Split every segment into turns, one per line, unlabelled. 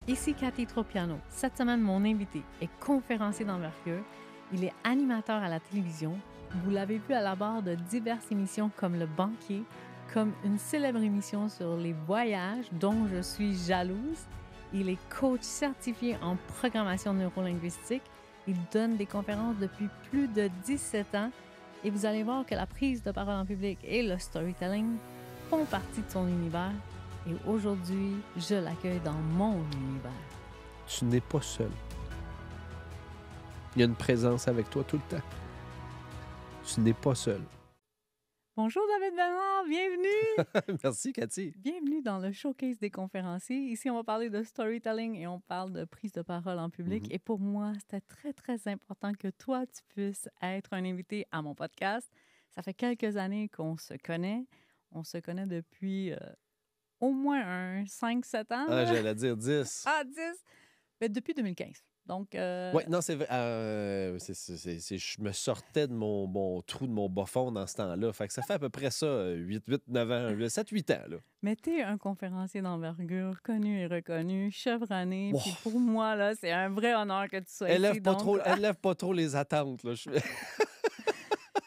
Ici Cathy Tropiano. Cette semaine, mon invité est conférencier d'envergure. Il est animateur à la télévision. Vous l'avez vu à la barre de diverses émissions comme Le Banquier, comme une célèbre émission sur les voyages dont je suis jalouse. Il est coach certifié en programmation neurolinguistique. Il donne des conférences depuis plus de 17 ans. Et vous allez voir que la prise de parole en public et le storytelling font partie de son univers. Et aujourd'hui, je l'accueille dans mon univers.
Tu n'es pas seul. Il y a une présence avec toi tout le temps. Tu n'es pas seul.
Bonjour David Bernard, bienvenue!
Merci Cathy.
Bienvenue dans le Showcase des conférenciers. Ici, on va parler de storytelling et on parle de prise de parole en public. Et pour moi, c'était très, très important que toi, tu puisses être un invité à mon podcast. Ça fait quelques années qu'on se connaît. On se connaît depuis au moins 5-7 ans.
Ah, j'allais dire 10.
Ah, 10! Mais depuis 2015. Donc,
Oui, non, c'est vrai. Je me sortais de mon trou, de mon bas fond dans ce temps-là. Fait que ça fait à peu près ça, 8, 9 ans, 7, 8 ans. Là.
Mais t'es un conférencier d'envergure, connu et reconnu, chevronné.
Wow.
Puis pour moi, là, c'est un vrai honneur que tu sois ici.
Élève pas trop les attentes. Là.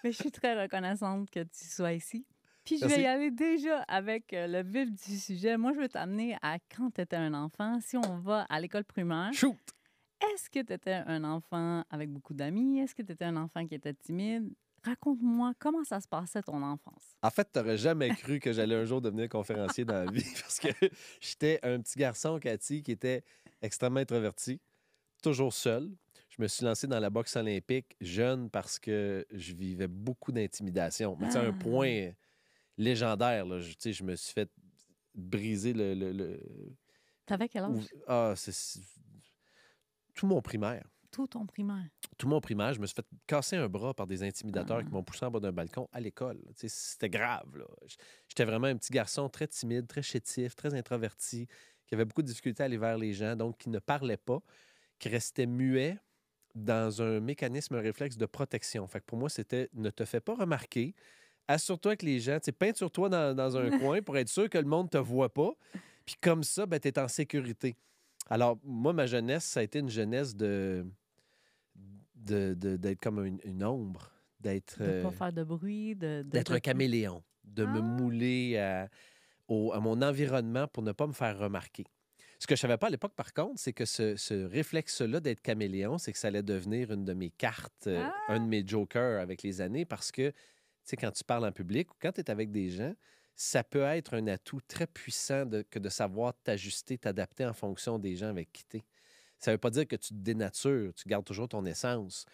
Mais je suis très reconnaissante que tu sois ici. Puis je
Merci.
vais y aller déjà avec le vif du sujet. Moi, je veux t'amener à quand tu étais un enfant. Si on va à l'école primaire,
Shoot!
est-ce que tu étais un enfant avec beaucoup d'amis? Est-ce que tu étais un enfant qui était timide? Raconte-moi comment ça se passait ton enfance.
En fait, tu n'aurais jamais cru que j'allais un jour devenir conférencier dans la vie parce que j'étais un petit garçon, Cathy, qui était extrêmement introverti, toujours seul. Je me suis lancé dans la boxe olympique jeune parce que je vivais beaucoup d'intimidation. Mais tu sais, un point légendaire, là, je me suis fait briser le...
T'avais quel âge?
C'est tout mon primaire.
Tout ton primaire.
Tout mon primaire, je me suis fait casser un bras par des intimidateurs qui m'ont poussé en bas d'un balcon à l'école. Tu sais, c'était grave. Là. J'étais vraiment un petit garçon très timide, très chétif, très introverti, qui avait beaucoup de difficultés à aller vers les gens, donc qui ne parlait pas, qui restait muet dans un mécanisme, un réflexe de protection. Fait que pour moi, c'était ne te fais pas remarquer, assure-toi que les gens, tu sais, peinture-toi dans un coin pour être sûr que le monde ne te voit pas. Puis comme ça, ben, tu es en sécurité. Alors, moi, ma jeunesse, ça a été une jeunesse d'être comme une ombre, d'être...
De pas faire de bruit,
d'être un caméléon, de me mouler à mon environnement pour ne pas me faire remarquer. Ce que je ne savais pas à l'époque, par contre, c'est que ce réflexe-là d'être caméléon, c'est que ça allait devenir une de mes cartes, un de mes jokers avec les années, parce que, tu sais, quand tu parles en public ou quand tu es avec des gens, ça peut être un atout très puissant que de savoir t'ajuster, t'adapter en fonction des gens avec qui tu es. Ça ne veut pas dire que tu te dénatures, tu gardes toujours ton essence.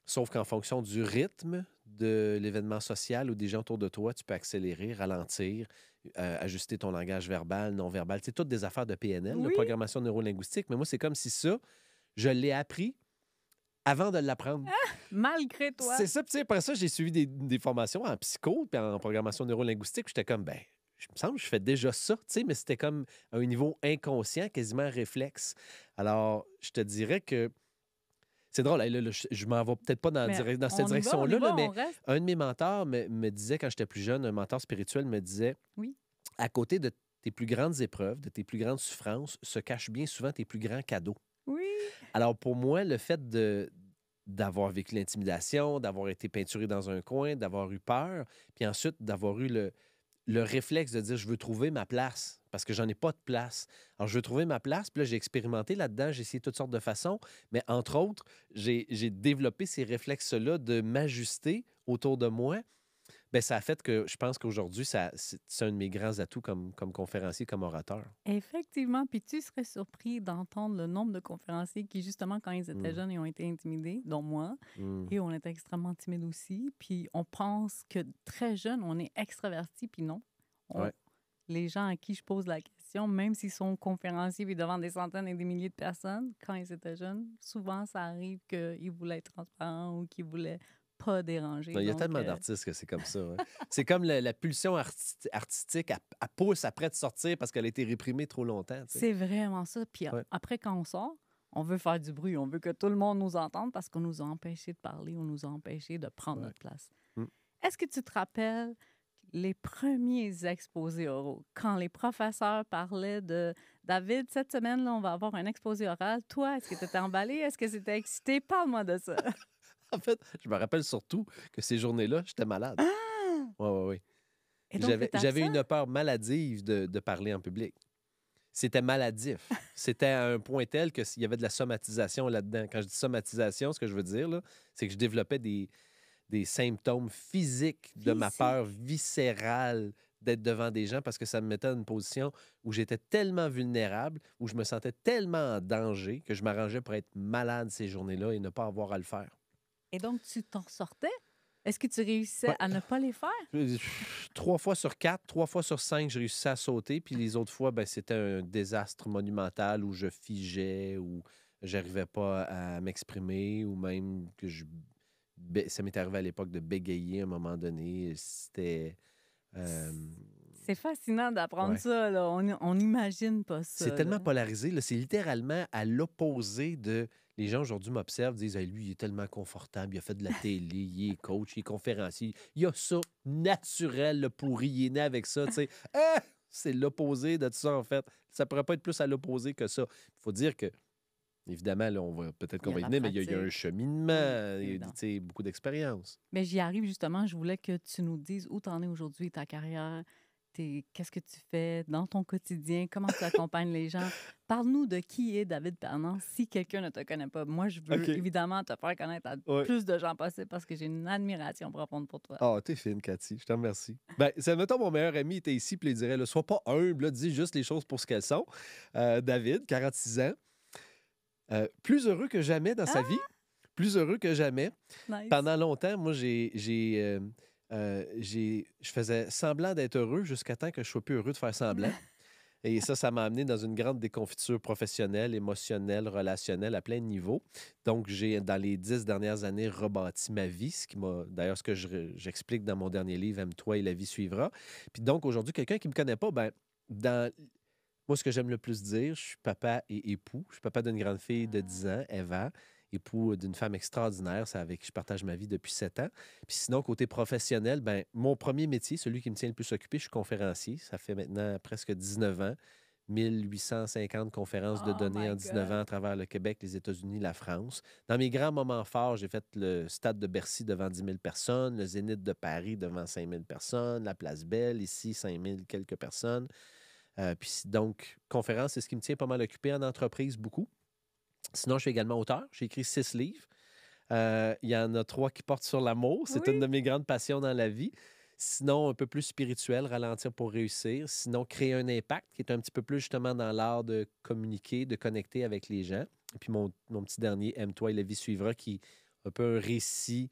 Sauf qu'en fonction du rythme de l'événement social ou des gens autour de toi, tu peux accélérer, ralentir, ajuster ton langage verbal, non-verbal. C'est toutes des affaires de PNL,
Oui.
de programmation neurolinguistique. Mais moi, c'est comme si ça, je l'ai appris avant de l'apprendre.
Malgré toi.
C'est ça. Puis après ça, j'ai suivi des formations en psycho puis en programmation neurolinguistique. J'étais comme, ben, je me semble que je fais déjà ça, tu sais, mais c'était comme à un niveau inconscient, quasiment réflexe. Alors, je te dirais que c'est drôle, là, je m'en vais peut-être pas dans cette direction-là, mais un de mes mentors me disait, quand j'étais plus jeune, un mentor spirituel me disait,
oui,
à côté de tes plus grandes épreuves, de tes plus grandes souffrances, se cachent bien souvent tes plus grands cadeaux.
oui.
Alors pour moi, le fait d'avoir vécu l'intimidation, d'avoir été peinturé dans un coin, d'avoir eu peur, puis ensuite d'avoir eu le réflexe de dire je veux trouver ma place parce que j'en ai pas de place. Alors, je veux trouver ma place, puis là, j'ai expérimenté là-dedans, j'ai essayé toutes sortes de façons, mais entre autres, j'ai développé ces réflexes-là de m'ajuster autour de moi. Bien, ça a fait que je pense qu'aujourd'hui, c'est un de mes grands atouts comme conférencier, comme orateur.
Effectivement, puis tu serais surpris d'entendre le nombre de conférenciers qui, justement, quand ils étaient jeunes, ils ont été intimidés, dont moi, et on était extrêmement timides aussi. Puis on pense que très jeune, on est extraverti, puis non.
Ouais.
Les gens à qui je pose la question, même s'ils sont conférenciers puis devant des centaines et des milliers de personnes, quand ils étaient jeunes, souvent, ça arrive qu'ils voulaient être transparents ou qu'ils voulaient pas déranger.
Non, il y a tellement d'artistes que c'est comme ça. Hein. C'est comme la pulsion artistique, elle pousse après de sortir parce qu'elle a été réprimée trop longtemps. Tu sais.
C'est vraiment ça. Puis après, quand on sort, on veut faire du bruit. On veut que tout le monde nous entende parce qu'on nous a empêchés de parler, on nous a empêchés de prendre notre place. Est-ce que tu te rappelles les premiers exposés oraux, quand les professeurs parlaient David, cette semaine, là, on va avoir un exposé oral. Toi, est-ce que tu étais emballé? Est-ce que c'était excité? Parle-moi de ça.
En fait, je me rappelle surtout que ces journées-là, j'étais malade.
Ah!
Oui, oui, oui.
Et donc, tu étais
J'avais
absent?
une peur maladive de parler en public. C'était maladif. C'était à un point tel qu'il y avait de la somatisation là-dedans. Quand je dis somatisation, ce que je veux dire, là, c'est que je développais des symptômes physiques de ma peur
Physique.
viscérale d'être devant des gens parce que ça me mettait dans une position où j'étais tellement vulnérable, où je me sentais tellement en danger que je m'arrangeais pour être malade ces journées-là et ne pas avoir à le faire.
Et donc, tu t'en sortais? Est-ce que tu réussissais
Ouais.
à ne pas les faire?
3 fois sur 4, 3 fois sur 5, je réussissais à sauter. Puis les autres fois, ben, c'était un désastre monumental où je figeais, où j'arrivais pas à m'exprimer, ou même que ça m'est arrivé à l'époque de bégayer à un moment donné. C'était... euh,
C'est fascinant d'apprendre
ouais.
ça. Là. On n'imagine pas
C'est
ça.
tellement
Là.
polarisé. Là. C'est littéralement à l'opposé de... Les gens aujourd'hui m'observent, disent hey, lui, il est tellement confortable, il a fait de la télé, il est coach, il est conférencier. Il a ça naturel, le pourri, il est né avec ça. Tu sais. Ah! C'est l'opposé de tout ça, en fait. Ça pourrait pas être plus à l'opposé que ça. Il faut dire que, évidemment, là, peut-être
Il y
qu'on
a
va y
la
venir, mais il y a un
pratique.
cheminement,
Oui,
il y a
évidemment.
tu sais, beaucoup d'expérience.
Mais j'y arrive justement. Je voulais que tu nous dises où tu en es aujourd'hui, ta carrière, qu'est-ce que tu fais dans ton quotidien, comment tu accompagnes les gens. Parle-nous de qui est David Pernan si quelqu'un ne te connaît pas. Moi, je veux
OK.
évidemment te faire connaître à
Ouais.
plus de gens possible parce que j'ai une admiration profonde pour toi.
Ah, t'es fine, Cathy. Je te remercie. Ben, c'est, mettons, mon meilleur ami était ici, puis il dirait, là, sois pas humble, là, dis juste les choses pour ce qu'elles sont. David, 46 ans, plus heureux que jamais dans sa vie, plus heureux que jamais.
Nice.
Pendant longtemps, moi, je faisais semblant d'être heureux jusqu'à temps que je sois plus heureux de faire semblant. Et ça m'a amené dans une grande déconfiture professionnelle, émotionnelle, relationnelle, à plein de niveaux. Donc, j'ai, dans les 10 dernières années, rebâti ma vie, ce qui m'a, d'ailleurs, ce que j'explique dans mon dernier livre, Aime-toi et la vie suivra. Puis donc, aujourd'hui, quelqu'un qui ne me connaît pas, ben, moi, ce que j'aime le plus dire, je suis papa et époux. Je suis papa d'une grande fille de 10 ans, Eva, époux d'une femme extraordinaire, c'est avec qui je partage ma vie depuis 7 ans. Puis sinon, côté professionnel, ben, mon premier métier, celui qui me tient le plus occupé, je suis conférencier. Ça fait maintenant presque 19 ans. 1850 conférences de
Oh
données
my
en 19 ans
God.
à travers le Québec, les États-Unis, la France. Dans mes grands moments forts, j'ai fait le Stade de Bercy devant 10 000 personnes, le Zénith de Paris devant 5 000 personnes, la Place Belle, ici, 5 000 quelques personnes. Puis donc, conférence, c'est ce qui me tient pas mal occupé en entreprise, beaucoup. Sinon, je suis également auteur. J'ai écrit 6 livres. Il y en a 3 qui portent sur l'amour. C'est une de
Oui.
mes grandes passions dans la vie. Sinon, un peu plus spirituel, ralentir pour réussir. Sinon, créer un impact, qui est un petit peu plus justement dans l'art de communiquer, de connecter avec les gens. Et puis mon petit dernier, Aime-toi et la vie suivra, qui est un peu un récit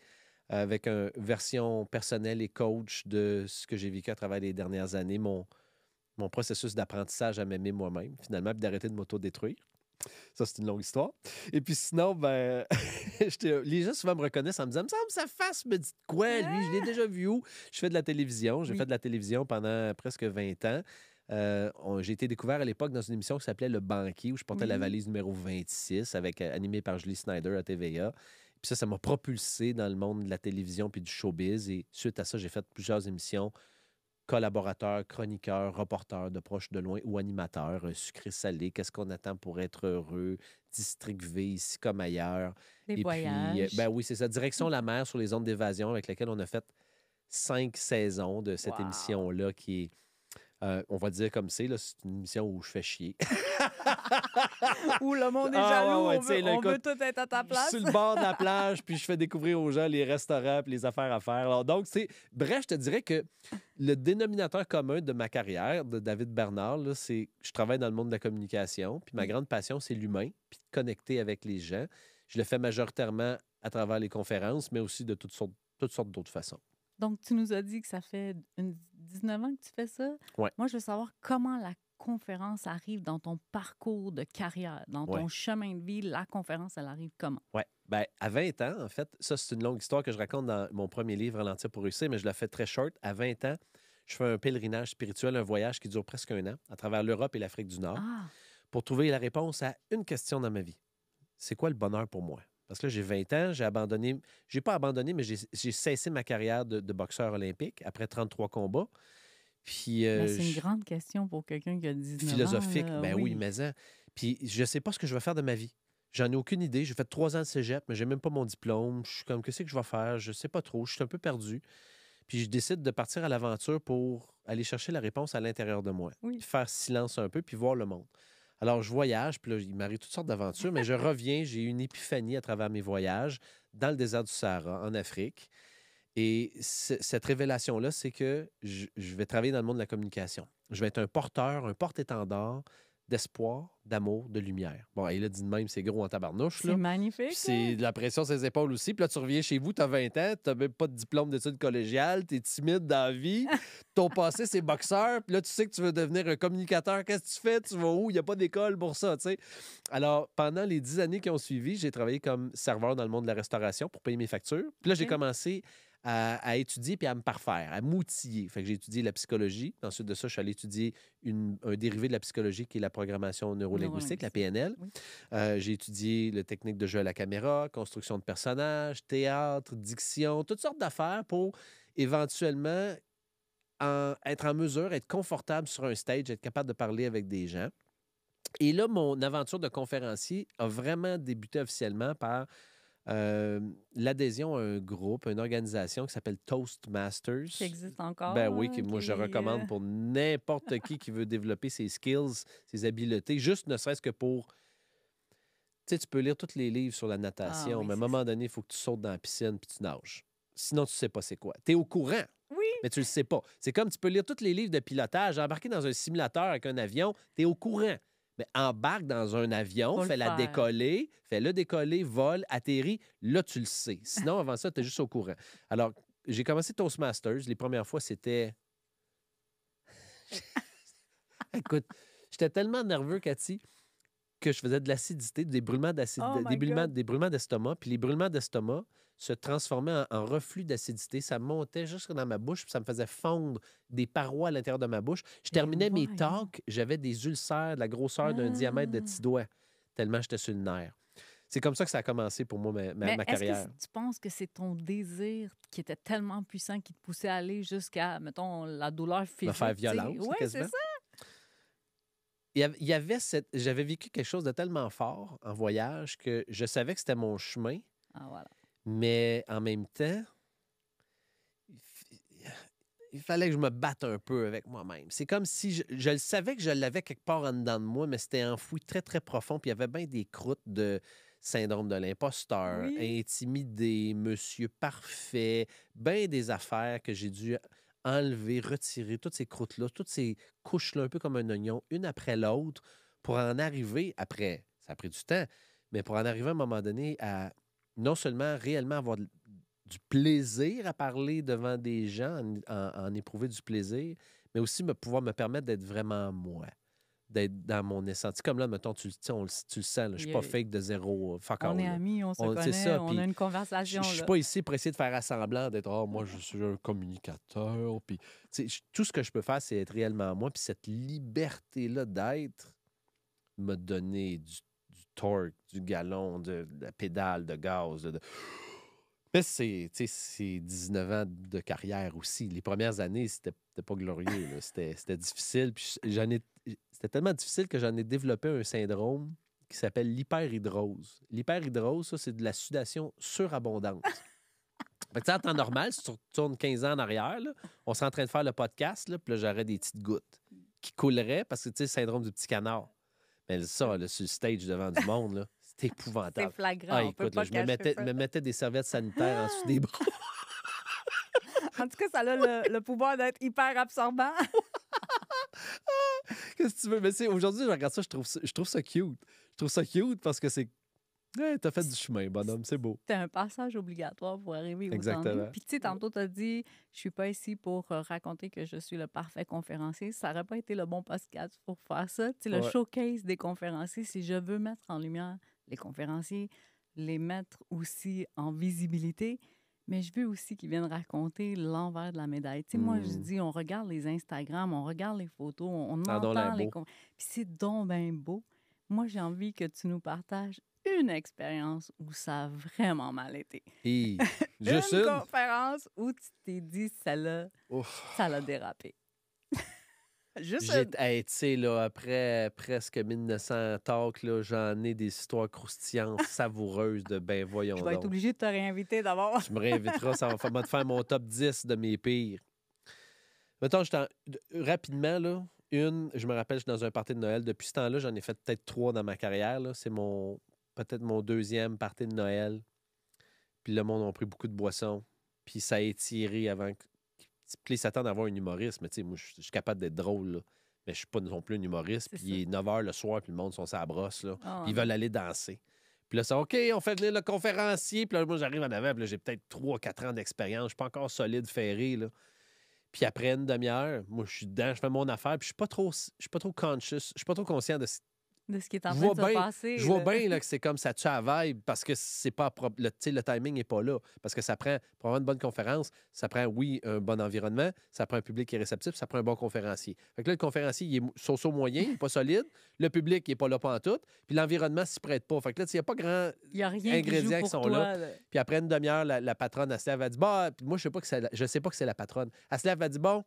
avec une version personnelle et coach de ce que j'ai vécu à travers les dernières années, mon processus d'apprentissage à m'aimer moi-même, finalement, puis d'arrêter de m'auto-détruire. Ça, c'est une longue histoire. Et puis sinon, ben, les gens souvent me reconnaissent en me disant, me semble sa face me dit de quoi, lui, je l'ai déjà vu où? Je fais de la télévision. J'ai
Oui.
fait de la télévision pendant presque 20 ans. J'ai été découvert à l'époque dans une émission qui s'appelait Le Banquier, où je portais la
Oui.
valise numéro 26, animée par Julie Snyder à TVA. Puis ça m'a propulsé dans le monde de la télévision puis du showbiz. Et suite à ça, j'ai fait plusieurs émissions, collaborateur, chroniqueur, reporter de proche de loin ou animateur, sucré-salé, qu'est-ce qu'on attend pour être heureux, District V, ici comme ailleurs.
Les
Et puis,
voyages.
ben oui, c'est ça, Direction la mer sur les ondes d'évasion avec laquelle on a fait 5 saisons de cette
Wow.
émission-là qui est, on va dire comme c'est une émission où je fais chier.
Où le monde est
Ah,
jaloux,
ouais, ouais,
on
tu sais,
veut,
là,
on veut
écoute,
tout être à ta
je suis
place.
sur le bord de la plage, puis je fais découvrir aux gens les restaurants puis les affaires à faire. Alors, donc, bref, je te dirais que le dénominateur commun de ma carrière, de David Bernard, là, c'est que je travaille dans le monde de la communication, puis ma grande passion, c'est l'humain, puis de connecter avec les gens. Je le fais majoritairement à travers les conférences, mais aussi de toutes sortes d'autres façons.
Donc, tu nous as dit que ça fait 19 ans que tu fais ça.
Ouais.
Moi, je veux savoir comment la conférence arrive dans ton parcours de carrière, dans ton chemin de vie. La conférence, elle arrive comment?
Oui. Bien, à 20 ans, en fait, ça, c'est une longue histoire que je raconte dans mon premier livre, Ralentir pour réussir, mais je la fais très short. À 20 ans, je fais un pèlerinage spirituel, un voyage qui dure presque 1 an à travers l'Europe et l'Afrique du Nord
Ah,
pour trouver la réponse à une question dans ma vie. C'est quoi le bonheur pour moi? Parce que là, j'ai 20 ans, j'ai abandonné, j'ai pas abandonné, mais j'ai cessé ma carrière de boxeur olympique après 33 combats. Puis,
Mais c'est une grande question pour quelqu'un qui a 19 ans.
philosophique,
Là,
ben oui, mais hein. Puis je sais pas ce que je vais faire de ma vie. J'en ai aucune idée. J'ai fait 3 ans de cégep, mais j'ai même pas mon diplôme. Je suis comme, qu'est-ce que je vais faire? Je sais pas trop. Je suis un peu perdu. Puis je décide de partir à l'aventure pour aller chercher la réponse à l'intérieur de moi.
Oui.
Puis faire silence un peu, puis voir le monde. Alors, je voyage, puis là, il m'arrive toutes sortes d'aventures, mais je reviens, j'ai eu une épiphanie à travers mes voyages dans le désert du Sahara, en Afrique. Et cette révélation-là, c'est que je vais travailler dans le monde de la communication. Je vais être un porteur, un porte-étendard d'espoir, d'amour, de lumière. Bon, et là, dit de même, c'est gros en tabarnouche,
C'est
là.
magnifique.
Puis c'est de la pression sur les épaules aussi. Puis là, tu reviens chez vous, tu as 20 ans, tu n'as même pas de diplôme d'études collégiales, tu es timide dans la vie. Ton passé, c'est boxeur. Puis là, tu sais que tu veux devenir un communicateur. Qu'est-ce que tu fais? Tu vas où? Il n'y a pas d'école pour ça, tu sais. Alors, pendant les 10 années qui ont suivi, j'ai travaillé comme serveur dans le monde de la restauration pour payer mes factures. Puis là, j'ai
OK.
commencé à étudier puis à me parfaire, à m'outiller. Fait que j'ai étudié la psychologie. Ensuite de ça, je suis allé étudier un dérivé de la psychologie qui est la programmation neurolinguistique, la PNL.
Oui.
J'ai étudié la technique de jeu à la caméra, construction de personnages, théâtre, diction, toutes sortes d'affaires pour éventuellement être en mesure, être confortable sur un stage, être capable de parler avec des gens. Et là, mon aventure de conférencier a vraiment débuté officiellement par l'adhésion à un groupe, une organisation qui s'appelle Toastmasters.
Qui existe encore.
Ben oui, que moi je
qui,
recommande pour n'importe qui veut développer ses skills, ses habiletés, juste ne serait-ce que pour... Tu sais, tu peux lire tous les livres sur la natation,
oui,
mais à un
c'est
moment donné, il faut que tu sautes dans la piscine puis tu nages. Sinon, tu sais pas c'est quoi. Tu es au courant,
Oui.
mais tu le sais pas. C'est comme tu peux lire tous les livres de pilotage, embarquer dans un simulateur avec un avion, tu es au courant. Mais embarque dans un avion,
Faut le
fais-la
faire.
décoller, fais-le décoller, vole, atterrit, là, tu le sais. Sinon, avant ça, tu es juste au courant. Alors, j'ai commencé Toastmasters. Les premières fois, c'était... Écoute, j'étais tellement nerveux, Cathy, que je faisais de l'acidité, des brûlements
Oh my God.
des brûlements d'estomac. Puis les brûlements d'estomac se transformaient en reflux d'acidité. Ça montait jusque dans ma bouche, puis ça me faisait fondre des parois à l'intérieur de ma bouche. Je terminais mes
voyons.
talks, j'avais des ulcères de la grosseur d'un diamètre de petit doigt, tellement j'étais sur le nerf. C'est comme ça que ça a commencé pour moi,
Mais
ma
est-ce
carrière.
que tu penses que c'est ton désir qui était tellement puissant qui te poussait à aller jusqu'à, mettons, la douleur physique?
Me faire violence,
Oui,
quasiment.
c'est ça.
Il y avait j'avais vécu quelque chose de tellement fort en voyage que je savais que c'était mon chemin,
Ah, voilà.
mais en même temps, il fallait que je me batte un peu avec moi-même. C'est comme si je le savais que je l'avais quelque part en dedans de moi, mais c'était enfoui très, très profond. Puis il y avait bien des croûtes de syndrome de l'imposteur,
Oui.
intimidé, monsieur parfait, bien des affaires que j'ai dû enlever, retirer, toutes ces croûtes-là, toutes ces couches-là, un peu comme un oignon, une après l'autre, pour en arriver, après, ça a pris du temps, mais pour en arriver à un moment donné à non seulement réellement avoir du plaisir à parler devant des gens, en éprouver du plaisir, mais aussi pouvoir me permettre d'être vraiment moi, d'être dans mon essence. Tu sais, comme là, mettons, tu le sens, là, je ne suis
Il y
pas
a-
fake de zéro, fuck
On
all.
est
là.
amis, on se
C'est
connaît,
ça,
on
puis
a une
Je
conversation.
ne suis
Là.
pas ici pour essayer de faire assemblant, d'être « moi, je suis un communicateur. » Puis, tu sais, tout ce que je peux faire, c'est être réellement moi. Puis cette liberté-là d'être m'a donné du torque, du galon, de la pédale de gaz. Mais c'est 19 ans de carrière aussi. Les premières années, c'était pas glorieux. Là. C'était difficile. Puis c'était tellement difficile que j'en ai développé un syndrome qui s'appelle l'hyperhidrose. L'hyperhidrose, ça, c'est de la sudation surabondante. Fait que, tu sais, en temps normal, si tu retournes 15 ans en arrière, là, on serait en train de faire le podcast, là, puis là, j'aurais des petites gouttes qui couleraient parce que, tu sais, syndrome du petit canard. Mais ça, là, sur le stage devant du monde, là, c'était
C'est
épouvantable.
flagrant,
Ah,
on peut
écoute,
pas
là, je me
cacher ça.
mettais des serviettes sanitaires en dessous des bras.
En tout cas, ça a le pouvoir d'être hyper absorbant.
Qu'est-ce que tu veux? Mais aujourd'hui, je regarde ça, je trouve ça cute. Je trouve ça cute parce que c'est... Ouais, t'as fait du chemin, bonhomme, c'est beau.
C'est un passage obligatoire pour arriver où t'en es.
Exactement.
Puis, tu sais, tantôt, t'as dit, je suis pas ici pour raconter que je suis le parfait conférencier. Ça aurait pas été le bon podcast pour faire ça. Tu sais, le
Ouais.
showcase des conférenciers, si je veux mettre en lumière les conférenciers, les mettre aussi en visibilité, mais je veux aussi qu'ils viennent raconter l'envers de la médaille. Tu sais, moi, je dis, on regarde les Instagram, on regarde les photos, on
Ça a donc l'air
entend les...
beau.
Puis c'est donc bien beau. Moi, j'ai envie que tu nous partages une expérience où ça a vraiment mal été.
Et juste
Une conférence où tu t'es dit, celle-là,
Ouf.
ça l'a dérapé. Juste
Hey, tu sais, là, après presque 1900 talks, là, j'en ai des histoires croustillantes, savoureuses de ben
je
voyons
vais être
donc.
obligée de te réinviter d'abord.
Tu me réinviteras, ça va me faire mon top 10 de mes pires. Mettons, rapidement, là, je me rappelle, je suis dans un party de Noël. Depuis ce temps-là, j'en ai fait peut-être 3 dans ma carrière. Là. C'est peut-être mon deuxième party de Noël. Puis le monde a pris beaucoup de boissons. Puis ça a étiré avant que. Puis ils s'attendent à avoir un humoriste. Mais tu sais, moi, je suis capable d'être drôle, là. Mais je suis pas non plus un humoriste.
C'est
Puis
ça.
il est 9 h le soir, puis le monde sont sur la brosse, là.
Oh,
Puis ils
non.
veulent aller danser. Puis là, c'est OK, on fait venir le conférencier. Puis là, moi, j'arrive en avant. Puis là, j'ai peut-être 3-4 ans d'expérience. Je suis pas encore solide, ferré, là. Puis après une demi-heure, moi, je suis dedans, je fais mon affaire, puis je suis pas trop conscious, je suis pas trop conscient de
De ce qui est en
je
train
vois
de se
bien,
passer.
je vois
là.
bien là, que c'est comme ça tue à la vibe parce que c'est pas tu sais, le timing n'est pas là. Parce que ça prend, pour avoir une bonne conférence, ça prend, oui, un bon environnement, ça prend un public qui est réceptif, ça prend un bon conférencier. Fait que là, le conférencier, il est so-so moyen, il n'est pas solide. Le public, il n'est pas là pas en tout. Puis l'environnement s'y prête pas. Fait que là, il n'y a pas grand
Il n'y a rien qui joue
ingrédients qui
pour
sont
toi.
là.
là.
Puis après une demi-heure, la patronne, elle se lève, elle dit, bah, puis moi, je sais pas que c'est la patronne. Elle se lève, elle dit, bon,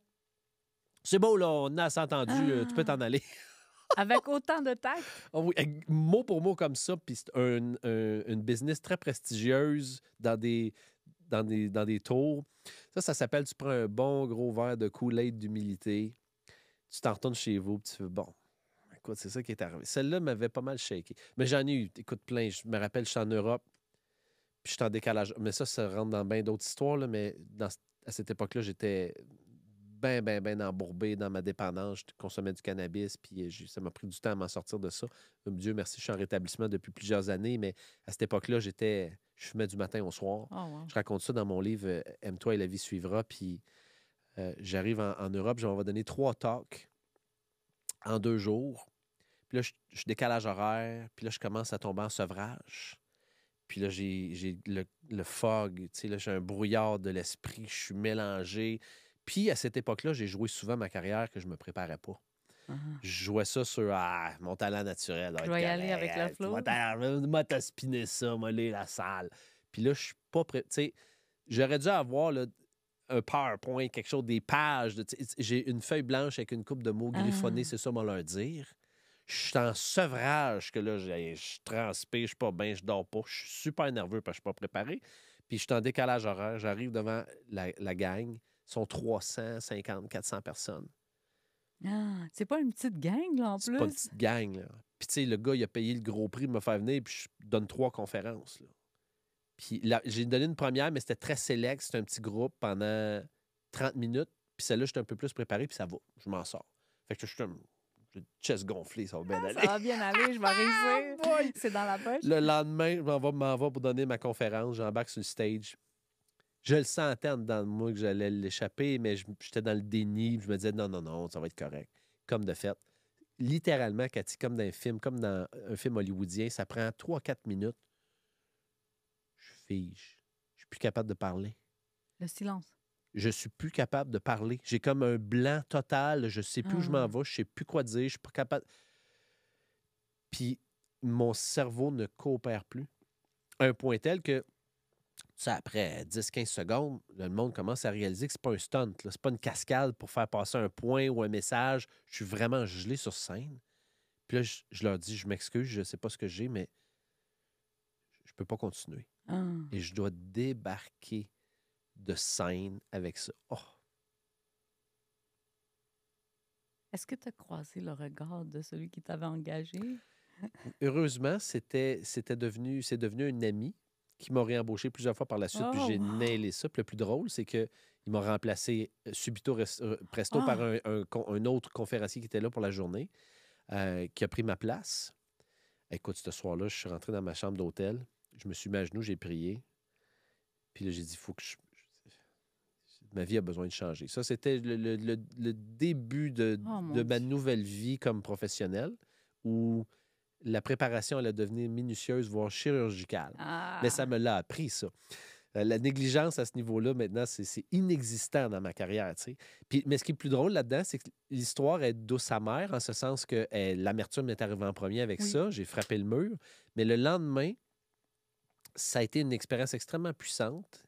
c'est beau, là, on a assez entendu, tu peux t'en aller.
Avec autant de tact.
Ah oui, mot pour mot comme ça, puis c'est une business très prestigieuse dans des tours. Ça s'appelle, tu prends un bon gros verre de Kool-Aid d'humilité, tu t'en retournes chez vous, puis tu fais, bon, écoute, c'est ça qui est arrivé. Celle-là m'avait pas mal shaké. Mais j'en ai eu, écoute, plein. Je me rappelle, je suis en Europe, puis je suis en décalage. Mais ça rentre dans bien d'autres histoires, là, mais à cette époque-là, j'étais ben embourbé dans ma dépendance. Je consommais du cannabis, puis ça m'a pris du temps à m'en sortir de ça. Dieu merci, je suis en rétablissement depuis plusieurs années, mais à cette époque-là, je fumais du matin au soir.
Oh, wow.
Je raconte ça dans mon livre Aime-toi et la vie suivra, puis j'arrive en Europe, on va donner 3 talks en 2 jours. Puis là, je décalage horaire, puis là, je commence à tomber en sevrage. Puis là, j'ai le fog, tu sais, là, j'ai un brouillard de l'esprit, je suis mélangé. Puis à cette époque-là, j'ai joué souvent ma carrière que je me préparais pas.
Uh-huh.
Je jouais ça sur mon talent naturel.
Je vais y aller avec le flow.
Moi, t'as spiné ça, moi, la salle. Puis là, je suis pas prêt. Tu sais, j'aurais dû avoir là, un PowerPoint, quelque chose, des pages. J'ai une feuille blanche avec une coupe de mots griffonnés, c'est ça, on va leur dire. Je suis en sevrage, que là, je transpire, je suis pas bien, je dors pas. Je suis super nerveux parce que je suis pas préparé. Puis je suis en décalage horaire. J'arrive devant la gang. Ils sont 350, 400 personnes.
Ah, c'est pas une petite gang, là, en
C'est
plus.
pas une petite gang, là. Puis, tu sais, le gars, il a payé le gros prix de me faire venir, puis je donne 3 conférences, là. Puis, j'ai donné une première, mais c'était très select. C'était un petit groupe pendant 30 minutes. Puis, celle-là, j'étais un peu plus préparé, puis ça va. Je m'en sors. Fait que je suis le chest gonflé, ça va bien aller.
Ça va bien aller, je vais réussir.
Boy!
C'est dans la poche.
Le lendemain, je m'en vais pour donner ma conférence. J'embarque sur le stage. Je le sentais en dedans de moi que j'allais l'échapper, mais j'étais dans le déni. Je me disais, non, ça va être correct. Comme de fait. Littéralement, Cathy, comme dans un film hollywoodien, ça prend 3-4 minutes. Je fige. Je suis plus capable de parler.
Le silence.
Je suis plus capable de parler. J'ai comme un blanc total. Je sais plus où je m'en vais. Je sais plus quoi dire. Je suis pas capable. Puis mon cerveau ne coopère plus. À un point tel que, ça, après 10-15 secondes, le monde commence à réaliser que c'est pas un stunt. C'est pas une cascade pour faire passer un point ou un message. Je suis vraiment gelé sur scène. Puis là, je leur dis, je m'excuse, je sais pas ce que j'ai, mais je peux pas continuer.
Ah.
Et je dois débarquer de scène avec ça. Oh!
Est-ce que tu as croisé le regard de celui qui t'avait engagé?
Heureusement, c'est devenu un ami qui m'a réembauché plusieurs fois par la suite, puis j'ai nailé ça. Puis le plus drôle, c'est qu'il m'a remplacé subito presto par un autre conférencier qui était là pour la journée, qui a pris ma place. Écoute, ce soir-là, je suis rentré dans ma chambre d'hôtel, je me suis mis à genoux, j'ai prié, puis là, j'ai dit, il faut que ma vie a besoin de changer. Ça, c'était le début de ma nouvelle vie comme professionnel, où la préparation allait devenir minutieuse, voire chirurgicale.
Ah.
Mais ça me l'a appris, ça. La négligence à ce niveau-là, maintenant, c'est inexistant dans ma carrière. Tu sais. Mais ce qui est plus drôle là-dedans, c'est que l'histoire est douce amère, en ce sens que l'amertume est arrivée en premier avec ça. J'ai frappé le mur. Mais le lendemain, ça a été une expérience extrêmement puissante.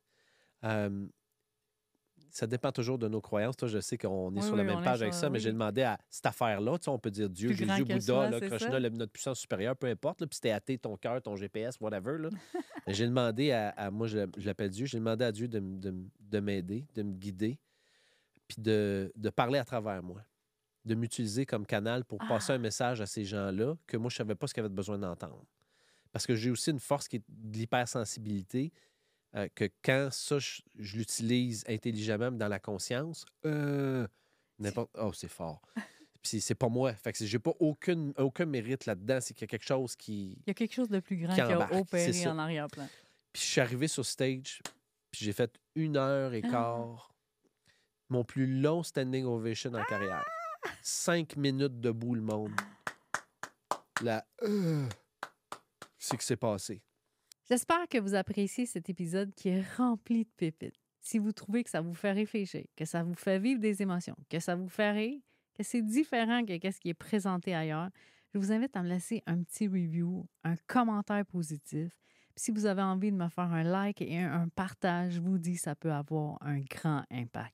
ça dépend toujours de nos croyances. Toi, je sais qu'on est
Oui,
sur la
oui,
même
on est
page avec
sur...
ça, mais j'ai
Oui,
demandé à cette affaire-là, tu sais, on peut dire Dieu,
plus grand
Jésus,
que
Bouddha,
soi,
là,
c'est ça?
Krishna, notre puissance supérieure, peu importe, là, puis c'était athée, ton cœur, ton GPS, whatever. Là. Mais j'ai demandé moi, je l'appelle Dieu, j'ai demandé à Dieu de m'aider, de me guider, puis de parler à travers moi, de m'utiliser comme canal pour passer un
Ah!
message à ces gens-là que moi, je ne savais pas ce qu'ils avaient besoin d'entendre. Parce que j'ai aussi une force qui est de l'hypersensibilité, que quand ça, je l'utilise intelligemment mais dans la conscience, n'importe... Oh, c'est fort. Puis c'est pas moi. Fait que j'ai pas aucun mérite là-dedans. C'est qu'il y a quelque chose
Il y a quelque chose de plus
qui
grand qui a
embarque. C'est
opéré
ça.
en arrière-plan.
Puis je suis arrivé sur stage, puis j'ai fait 1 heure et quart. Mon plus long standing ovation en carrière. 5 minutes debout, le monde. Là, c'est que c'est passé.
J'espère que vous appréciez cet épisode qui est rempli de pépites. Si vous trouvez que ça vous fait réfléchir, que ça vous fait vivre des émotions, que ça vous fait rire, que c'est différent que ce qui est présenté ailleurs, je vous invite à me laisser un petit review, un commentaire positif. Puis si vous avez envie de me faire un like et un partage, je vous dis que ça peut avoir un grand impact.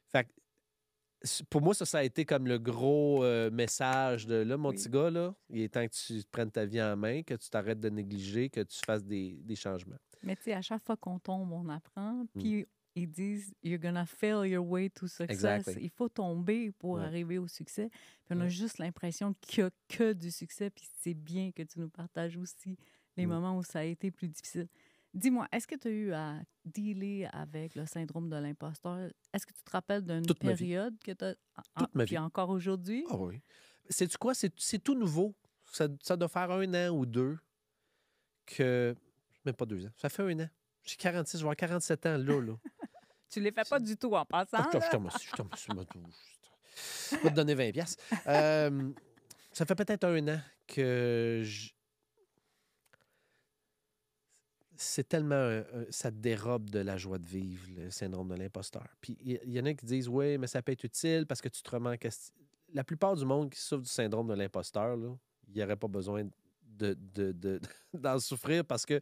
Fait que, pour moi, ça a été comme le gros message de là, mon
Oui.
petit gars, là, il est temps que tu prennes ta vie en main, que tu t'arrêtes de négliger, que tu fasses des changements.
Mais tu sais, à chaque fois qu'on tombe, on apprend. Puis ils disent « You're gonna fail your way to success
Exactly. ».
Il faut tomber pour
Ouais.
arriver au succès. Puis on a
Ouais.
juste l'impression qu'il n'y a que du succès. Puis c'est bien que tu nous partages aussi les moments où ça a été plus difficile. Dis-moi, est-ce que tu as eu à dealer avec le syndrome de l'imposteur? Est-ce que tu te rappelles d'une
Toute ma vie.
période que tu as...
Toute ma
Puis
vie.
encore aujourd'hui?
Ah oui. Sais-tu quoi? C'est tout nouveau. Ça doit faire 1 an ou 2 que... Même pas 2 ans. Ça fait 1 an. J'ai 46, je vais avoir 47 ans là.
Tu ne les fais pas du tout en passant,
Je
là?
te remercie. Je vais te donner 20 piastres. Ça fait peut-être 1 an que c'est tellement... ça dérobe de la joie de vivre, le syndrome de l'imposteur. Puis il y en a qui disent, oui, mais ça peut être utile parce que tu te remets en question. La plupart du monde qui souffre du syndrome de l'imposteur, là, il n'y aurait pas besoin d'en souffrir parce que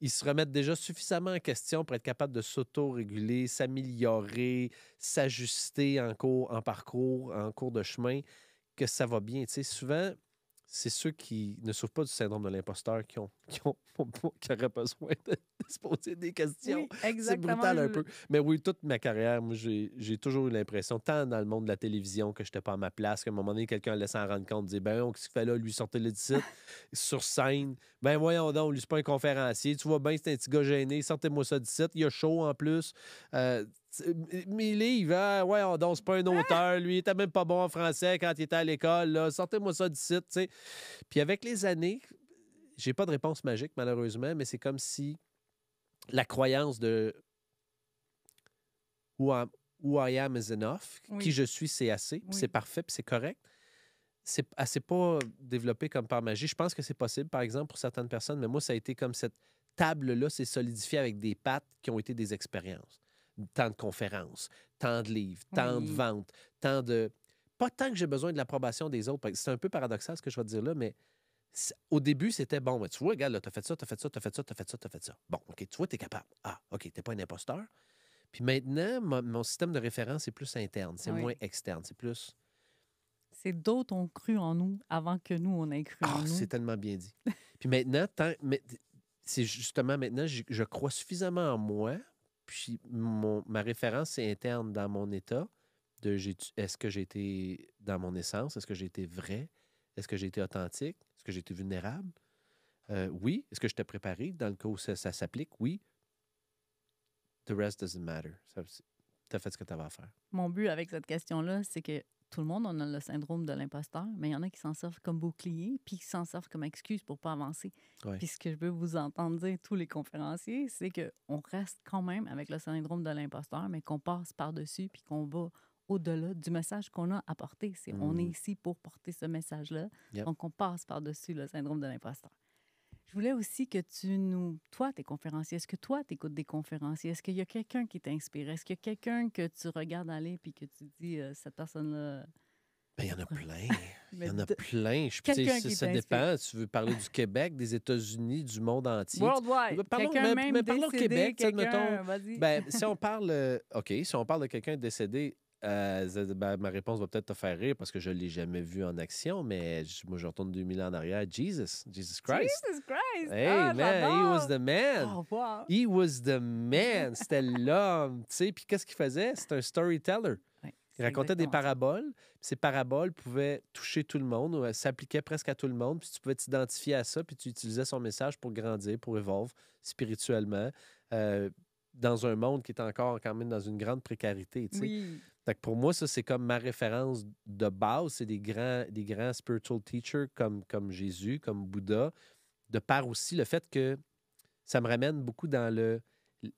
ils se remettent déjà suffisamment en question pour être capable de s'auto-réguler, s'améliorer, s'ajuster en parcours, en cours de chemin, que ça va bien. Tu sais, souvent, c'est ceux qui ne souffrent pas du syndrome de l'imposteur qui auraient besoin de se poser des questions.
Oui,
C'est
exactement.
brutal un peu. Mais oui, toute ma carrière, moi, j'ai toujours eu l'impression, tant dans le monde de la télévision, que je n'étais pas à ma place, qu'à un moment donné, quelqu'un allait s'en rendre compte, dire, ben, qu'est-ce qu'il fait là? Lui, sortez-le d'ici, sur scène. Ben, voyons donc, lui, c'est pas un conférencier. Tu vois bien, c'est un petit gars gêné. Sortez-moi ça d'ici. Il y a chaud en plus. Mes livres, ouais, donc, c'est pas un auteur. Lui, il était même pas bon en français quand il était à l'école. Là. Sortez-moi ça d'ici, tu sais. Puis avec les années, j'ai pas de réponse magique, malheureusement, mais c'est comme si la croyance de who I am is enough,
Oui.
qui je suis, c'est assez, puis
Oui.
c'est parfait, puis c'est correct. C'est pas développé comme par magie. Je pense que c'est possible, par exemple, pour certaines personnes, mais moi, ça a été comme cette table-là s'est solidifiée avec des pattes qui ont été des expériences. Tant de conférences, tant de livres, tant de
Oui.
ventes, tant de... Pas tant que j'ai besoin de l'approbation des autres. C'est un peu paradoxal ce que je vais te dire là, mais au début, c'était bon. Mais tu vois, regarde, t'as fait ça, t'as fait ça, t'as fait ça, t'as fait ça, t'as fait ça. Bon, OK, tu vois, t'es capable. Ah, OK, t'es pas un imposteur. Puis maintenant, mon système de référence est plus interne, c'est moins externe, c'est plus...
C'est d'autres ont cru en nous avant que nous, on ait cru en nous.
C'est tellement bien dit. Puis maintenant, c'est justement maintenant, je crois suffisamment en moi, puis ma référence est interne dans mon état de est-ce que j'ai été dans mon essence, est-ce que j'ai été vrai, est-ce que j'ai été authentique, est-ce que j'ai été vulnérable? Oui. Est-ce que je t'ai préparé dans le cas où ça s'applique? Oui. The rest doesn't matter. T'as fait ce que tu avais à faire.
Mon but avec cette question-là, c'est que tout le monde, on a le syndrome de l'imposteur, mais il y en a qui s'en servent comme bouclier, puis qui s'en servent comme excuse pour ne pas avancer.
Ouais.
Puis ce que je veux vous entendre dire, tous les conférenciers, c'est qu'on reste quand même avec le syndrome de l'imposteur, mais qu'on passe par-dessus, puis qu'on va au-delà du message qu'on a apporté. On est ici pour porter ce message-là.
Yep.
Donc, on passe par-dessus le syndrome de l'imposteur. Je voulais aussi que toi, t'es conférencier, est-ce que toi, t'écoutes des conférenciers? Est-ce qu'il y a quelqu'un qui t'inspire? Est-ce qu'il y a quelqu'un que tu regardes aller puis que tu dis, cette personne-là...
Ben, il y en a plein. Il
Mais
y en a
de-
plein.
quelqu'un qui
Ça
t'inspire.
dépend. Tu veux parler du Québec, des États-Unis, du monde entier.
Worldwide. Quelqu'un même
Mais parlons
décédé,
Québec, tu sais, admettons.
quelqu'un... Vas-y.
Ben, si on parle, OK, si on parle de quelqu'un décédé, ben, ma réponse va peut-être te faire rire parce que je ne l'ai jamais vu en action, mais moi, je retourne 2000 ans en arrière. Jesus Christ.
Jesus Christ!
Hey,
Ah,
man, he was
j'adore!
the man.
Oh, wow!
He was the man. C'était l'homme, tu sais. Puis qu'est-ce qu'il faisait? C'était un storyteller.
Ouais,
Il
c'est
racontait des
exactement ça.
paraboles. Puis ces paraboles pouvaient toucher tout le monde, ou s'appliquaient presque à tout le monde. Puis tu pouvais t'identifier à ça, puis tu utilisais son message pour grandir, pour évoluer spirituellement, euh, dans un monde qui est encore quand même dans une grande précarité, tu sais.
Oui.
Fait que pour moi, ça, c'est comme ma référence de base. C'est des grands spiritual teachers comme Jésus, comme Bouddha, de par aussi le fait que ça me ramène beaucoup dans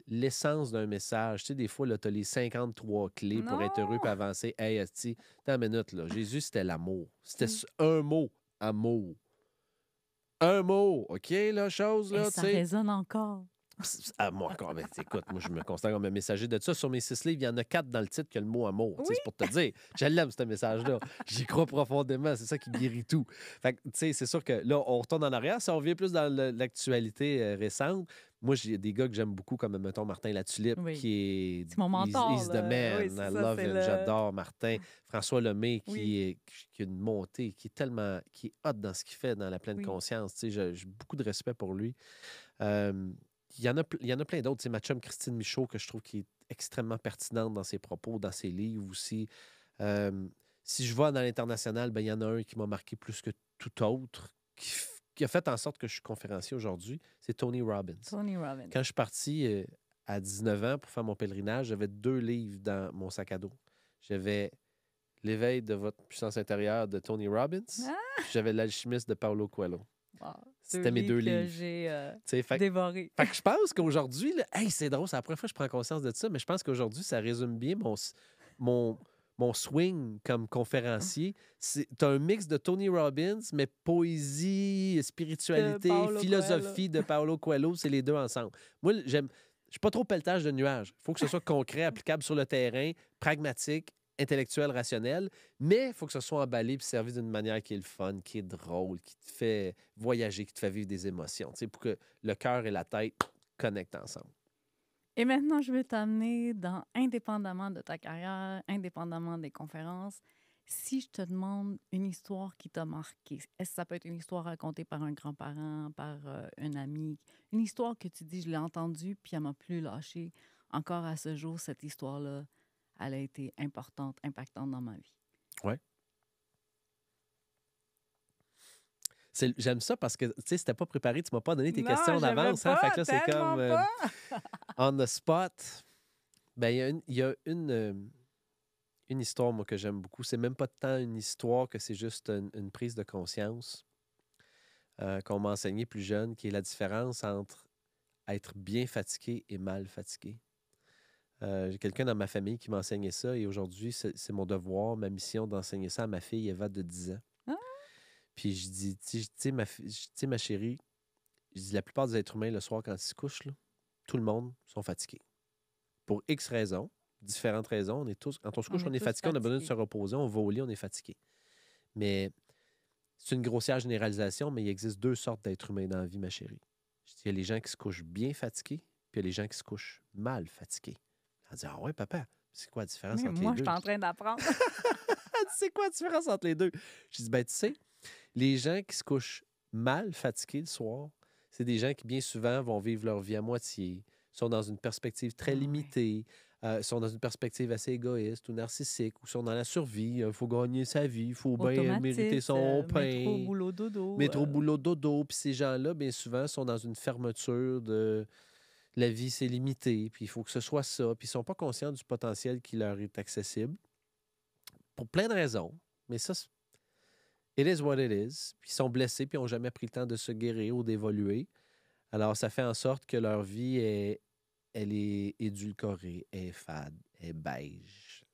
l'essence d'un message. Tu sais, des fois, tu as les 53 clés pour être heureux et
Non!
avancer. Hey, esti, attends une minute, là. Jésus, c'était l'amour. C'était
Mm.
un mot, amour. Un mot, OK, la chose,
Et
là, tu
ça
sais.
résonne encore.
Moi, encore, ben, écoute, moi, je me considère comme un messager de ça. Sur mes 6 livres, il y en a 4 dans le titre que le mot amour. Tu sais,
Oui.
c'est pour te dire. Je l'aime, ce message-là. J'y crois profondément. C'est ça qui guérit tout. Fait que, tu sais, c'est sûr que là, on retourne en arrière. Si on revient plus dans l'actualité récente, moi, j'ai des gars que j'aime beaucoup, comme, mettons, Martin Latulippe,
Oui.
qui est.
C'est mon mentor,
He's the
là.
man.
Oui, c'est
I
ça,
love
c'est
him.
le-
J'adore Martin. François Lemay,
Oui.
qui a une montée, qui est hot dans ce qu'il fait, dans la pleine
Oui.
conscience. Tu sais, j'ai beaucoup de respect pour lui. Il y en a plein d'autres. C'est ma chum Christine Michaud, que je trouve qui est extrêmement pertinente dans ses propos, dans ses livres aussi. Si je vais dans l'international, ben, il y en a un qui m'a marqué plus que tout autre, qui a fait en sorte que je suis conférencier aujourd'hui. C'est Tony Robbins.
Tony Robbins.
Quand je suis parti à 19 ans pour faire mon pèlerinage, j'avais 2 livres dans mon sac à dos. J'avais L'éveil de votre puissance intérieure de Tony Robbins,
Ah!
puis j'avais L'alchimiste de Paulo Coelho.
Wow.
C'était mes 2
que
livres.
j'ai
Tu sais, fait
dévoré.
que je pense qu'aujourd'hui, là, hey, c'est drôle, c'est la première fois que je prends conscience de ça, mais je pense qu'aujourd'hui, ça résume bien mon swing comme conférencier. Tu as un mix de Tony Robbins, mais poésie, spiritualité,
Paulo
philosophie de Paulo Coelho, c'est les deux ensemble. Moi, je suis pas trop pelletage de nuages. Il faut que ce soit concret, applicable sur le terrain, pragmatique, intellectuel, rationnel, mais il faut que ce soit emballé et servi d'une manière qui est le fun, qui est drôle, qui te fait voyager, qui te fait vivre des émotions, tu sais, pour que le cœur et la tête connectent ensemble.
Et maintenant, je vais t'amener dans, indépendamment de ta carrière, indépendamment des conférences, si je te demande une histoire qui t'a marqué, est-ce que ça peut être une histoire racontée par un grand-parent, par un ami, une histoire que tu dis, je l'ai entendue, puis elle m'a plus lâché. Encore à ce jour, cette histoire-là, elle a été importante, impactante dans ma vie.
Ouais. J'aime ça parce que, tu sais, c'était pas préparé, tu m'as pas donné tes
Non,
questions
j'avais
d'avance. Hein?
pas,
Fait que là, c'est
tellement
comme
pas.
on the spot. Ben, il y a une histoire, moi, que j'aime beaucoup. C'est même pas tant une histoire que c'est juste une prise de conscience qu'on m'a enseigné plus jeune, qui est la différence entre être bien fatigué et mal fatigué. J'ai quelqu'un dans ma famille qui m'a enseigné ça et aujourd'hui, c'est mon devoir, ma mission d'enseigner ça à ma fille Eva de 10 ans.
Ah.
Puis je dis, tu sais, ma chérie, je dis, la plupart des êtres humains, le soir, quand ils se couchent, là, tout le monde sont fatigués. Pour X raisons, différentes raisons, on est tous, quand on se couche, on est
tous
fatigué, on a besoin de
fatigués.
se reposer, on va au lit, on est fatigué. Mais c'est une grossière généralisation, mais il existe 2 sortes d'êtres humains dans la vie, ma chérie. Je dis, il y a les gens qui se couchent bien fatigués, puis il y a les gens qui se couchent mal fatigués. Elle dit, ah ouais, papa, c'est quoi la différence
Mais
entre
moi,
les
je
deux?
suis en train d'apprendre.
Elle dit, c'est quoi la différence entre les deux? Je dis, ben, tu sais, les gens qui se couchent mal fatigués le soir, c'est des gens qui, bien souvent, vont vivre leur vie à moitié, sont dans une perspective très
Ah ouais.
limitée, sont dans une perspective assez égoïste ou narcissique, ou sont dans la survie. Il faut gagner sa vie, il faut bien mériter son
Automatiste,
pain.
métro, boulot, dodo.
Métro, boulot, dodo. Puis ces gens-là, bien souvent, sont dans une fermeture de la vie, c'est limité, puis il faut que ce soit ça. Puis ils ne sont pas conscients du potentiel qui leur est accessible. Pour plein de raisons. Mais ça, it is what it is. Puis ils sont blessés, puis ils n'ont jamais pris le temps de se guérir ou d'évoluer. Alors, ça fait en sorte que leur vie elle est édulcorée, elle est fade, elle est beige,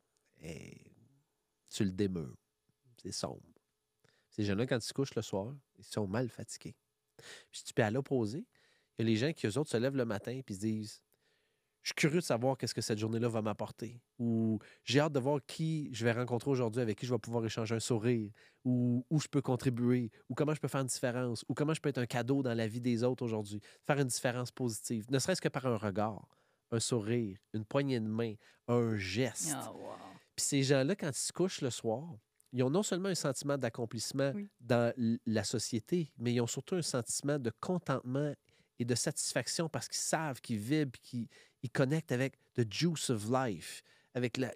tu le démures. C'est sombre. Ces gens-là, quand ils se couchent le soir, ils sont mal fatigués. Puis tu peux à l'opposé, il y a les gens qui, eux autres, se lèvent le matin et se disent je suis curieux de savoir qu'est-ce que cette journée-là va m'apporter. Ou j'ai hâte de voir qui je vais rencontrer aujourd'hui, avec qui je vais pouvoir échanger un sourire, ou où je peux contribuer, ou comment je peux faire une différence, ou comment je peux être un cadeau dans la vie des autres aujourd'hui, faire une différence positive, ne serait-ce que par un regard, un sourire, une poignée de main, un geste.
Ah, wow.
Puis ces gens-là, quand ils se couchent le soir, ils ont non seulement un sentiment d'accomplissement
Oui.
dans la société, mais ils ont surtout un sentiment de contentement et de satisfaction parce qu'ils savent qu'ils vibrent, qu'ils connectent avec the juice of life.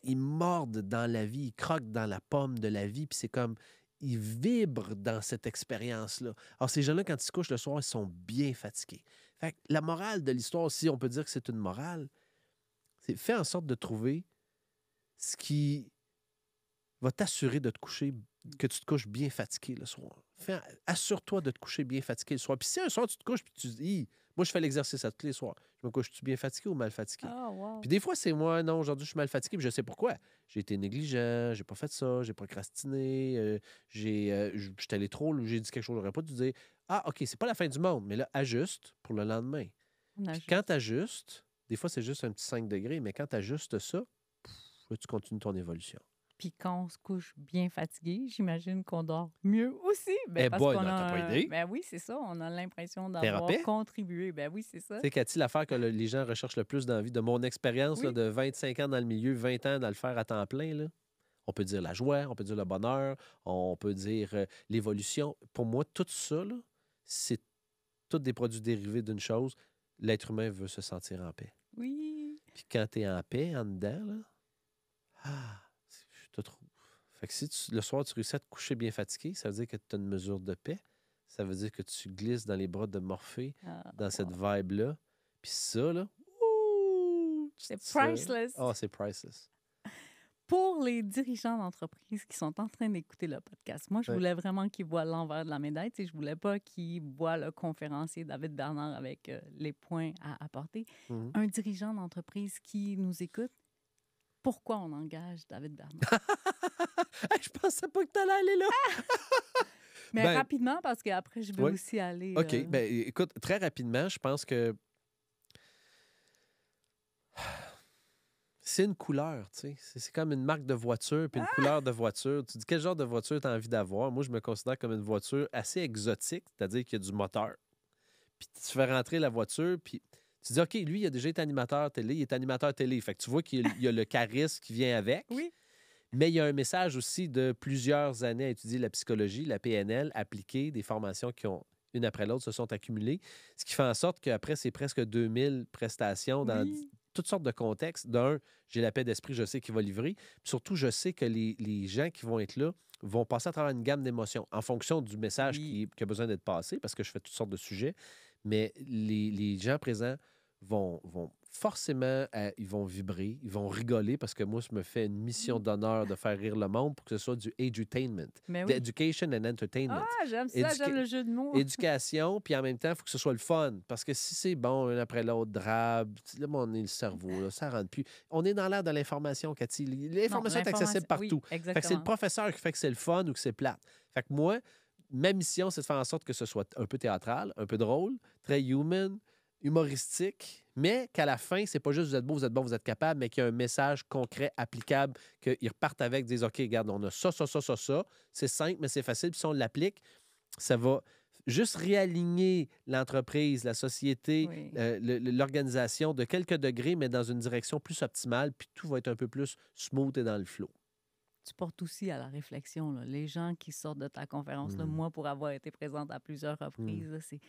Ils mordent dans la vie, ils croquent dans la pomme de la vie, puis c'est comme, ils vibrent dans cette expérience-là. Alors, ces gens-là, quand ils se couchent le soir, ils sont bien fatigués. Fait que la morale de l'histoire, si on peut dire que c'est une morale, c'est fais en sorte de trouver ce qui va t'assurer de te coucher, que tu te couches bien fatigué le soir. Assure-toi de te coucher bien fatigué le soir. Puis si un soir, tu te couches puis tu dis, moi, je fais l'exercice à tous les soirs. Je me couche-tu bien fatigué ou mal fatigué?
Ah, wow.
Puis des fois, c'est moi, non, aujourd'hui, je suis mal fatigué, puis je sais pourquoi. J'ai été négligent, j'ai pas fait ça, j'ai procrastiné, j'étais allé trop, ou j'ai dit quelque chose que j'aurais pas dû dire. Ah, OK, c'est pas la fin du monde, mais là, ajuste pour le lendemain. Puis quand tu ajustes, des fois, c'est juste un petit 5 degrés, mais quand tu ajustes ça, là, tu continues ton évolution.
Puis quand on se couche bien fatigué, j'imagine qu'on dort mieux aussi.
Eh
Parce
boy,
qu'on
non, t'as pas idée?
Ben oui, c'est ça. On a l'impression d'avoir
Thérapie?
contribué. Ben oui, c'est ça.
Tu sais, Cathy, l'affaire que les gens recherchent le plus dans la vie, de mon expérience là,
Oui.
de 25 ans dans le milieu, 20 ans dans le faire à temps plein, là, on peut dire la joie, on peut dire le bonheur, on peut dire l'évolution. Pour moi, tout ça, là, c'est tous des produits dérivés d'une chose. L'être humain veut se sentir en paix.
Oui.
Puis quand tu es en paix, en dedans, là, je te trouve. Fait que si le soir, tu réussis à te coucher bien fatigué, ça veut dire que tu as une mesure de paix. Ça veut dire que tu glisses dans les bras de Morphée, dans cette vibe-là. Puis ça, là,
c'est priceless.
C'est priceless.
Pour les dirigeants d'entreprise qui sont en train d'écouter le podcast, moi, je voulais vraiment qu'ils voient l'envers de la médaille. Tu sais, je voulais pas qu'ils voient le conférencier David Bernard avec les points à apporter.
Mm-hmm.
Un dirigeant d'entreprise qui nous écoute, pourquoi on engage David Bernard?
Je pensais pas que tu allais aller là.
Mais rapidement, parce qu'après, je vais aussi aller...
OK. Écoute, très rapidement, je pense que c'est une couleur, tu sais. C'est comme une marque de voiture puis une couleur de voiture. Tu dis quel genre de voiture tu as envie d'avoir. Moi, je me considère comme une voiture assez exotique, c'est-à-dire qu'il y a du moteur. Puis tu fais rentrer la voiture, puis tu dis, OK, lui, il a déjà été animateur télé, il est animateur télé. Fait que tu vois qu'il y a le charisme qui vient avec.
Oui.
Mais il y a un message aussi de plusieurs années à étudier la psychologie, la PNL, appliquer des formations qui ont, une après l'autre, se sont accumulées. Ce qui fait en sorte qu'après, c'est presque 2000 prestations dans toutes sortes de contextes. D'un, j'ai la paix d'esprit, je sais qu'il va livrer. Puis surtout, je sais que les gens qui vont être là vont passer à travers une gamme d'émotions en fonction du message qui a besoin d'être passé, parce que je fais toutes sortes de sujets. Mais les gens présents vont forcément, ils vont vibrer, ils vont rigoler, parce que moi, je me fais une mission d'honneur de faire rire le monde pour que ce soit du edutainment. Education and entertainment.
Ah, j'aime ça, j'aime le jeu de mots.
Éducation, puis en même temps, il faut que ce soit le fun. Parce que si c'est bon, un après l'autre, drabe, là, on est le cerveau, là, ça rentre plus. On est dans l'ère de l'information, Cathy. L'information est accessible partout.
Oui,
fait que c'est le professeur qui fait que c'est le fun ou que c'est plate. Fait que moi, ma mission, c'est de faire en sorte que ce soit un peu théâtral, un peu drôle, très human, humoristique, mais qu'à la fin, c'est pas juste vous êtes beau, vous êtes bon, vous êtes capable, mais qu'il y a un message concret, applicable, qu'ils repartent avec, disent OK, regarde, on a ça. C'est simple, mais c'est facile. Puis si on l'applique, ça va juste réaligner l'entreprise, la société, l'organisation de quelques degrés, mais dans une direction plus optimale, puis tout va être un peu plus smooth et dans le flow.
Tu portes aussi à la réflexion, là. Les gens qui sortent de ta conférence, là, moi, pour avoir été présente à plusieurs reprises, là, c'est...